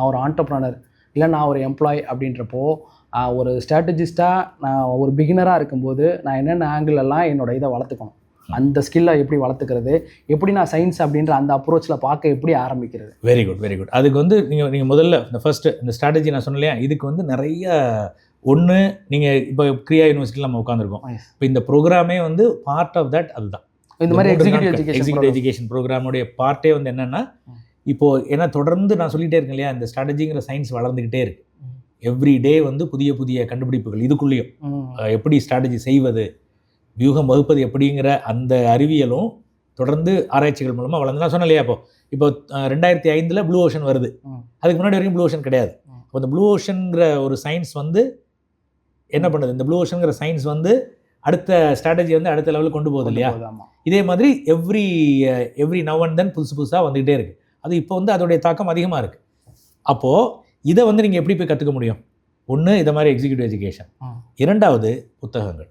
நான் ஒரு ஆண்டர்ப்ரனர் இல்லை நான் ஒரு எம்ப்ளாய் அப்படின்றப்போ ஒரு ஸ்ட்ராட்டஜிஸ்ட்டாக நான் ஒரு பிகினராக இருக்கும்போது நான் என்னென்ன ஆங்கிளெல்லாம் என்னோட இதை வளர்த்துக்கணும், அந்த ஸ்கில்லை எப்படி வளர்த்துக்கிறது, எப்படி நான் சயின்ஸ் அப்படின்ற அந்த அப்ரோச்சில் பார்க்க எப்படி ஆரம்பிக்கிறது. Very good very good. அதுக்கு வந்து நீங்கள் முதல்ல இந்த ஃபர்ஸ்ட்டு இந்த ஸ்ட்ராட்டஜி நான் சொன்னேன் இல்லையா, இதுக்கு வந்து நிறைய ஒன்று நீங்கள் இப்போ கிரியா யூனிவர்சிட்டியில் நம்ம உட்காந்துருக்கோம். இப்போ இந்த ப்ரோக்ராமே வந்து பார்ட் ஆஃப் தட். அதுதான் இந்த மாதிரி எக்ஸிக்யூட்டிவ் எஜுகேஷன் ப்ரோக்ராமுடைய பார்ட்டே வந்து என்னென்னா, இப்போது ஏன்னா தொடர்ந்து நான் சொல்லிகிட்டே இருக்கேன் இல்லையா, இந்த ஸ்ட்ராட்டஜிங்கிற சயின்ஸ் வளர்ந்துக்கிட்டே இருக்குது. எவ்ரி டே வந்து புதிய புதிய கண்டுபிடிப்புகள், இதுக்குள்ளேயும் எப்படி ஸ்ட்ராட்டஜி செய்வது, வியூகம் வகுப்பது எப்படிங்கிற அந்த அறிவியலும் தொடர்ந்து ஆராய்ச்சிகள் மூலமாக வளர்ந்து. நான் சொன்னேன் இல்லையா, இப்போ 2005 ப்ளூ ஓஷன் வருது. அதுக்கு முன்னாடி வரைக்கும் ப்ளூ ஓஷன் கிடையாது. அப்போ இந்த ப்ளூ ஓஷனுங்கிற ஒரு சயின்ஸ் வந்து என்ன பண்ணுது, இந்த ப்ளூ ஓஷனுங்கிற சயின்ஸ் வந்து அடுத்த ஸ்ட்ராட்டஜி வந்து அடுத்த லெவலில் கொண்டு போகுது இல்லையா. இதே மாதிரி எவ்ரி நவ் அண்ட் தென் புதுசாக வந்துக்கிட்டே இருக்குது. அது இப்போ வந்து அதோடைய தாக்கம் அதிகமாக இருக்குது. அப்போது இதை வந்து நீங்கள் எப்படி போய் கற்றுக்க முடியும்? ஒன்று, இதை மாதிரி எக்ஸிக்யூட்டிவ் எஜுகேஷன். இரண்டாவது, புத்தகங்கள்.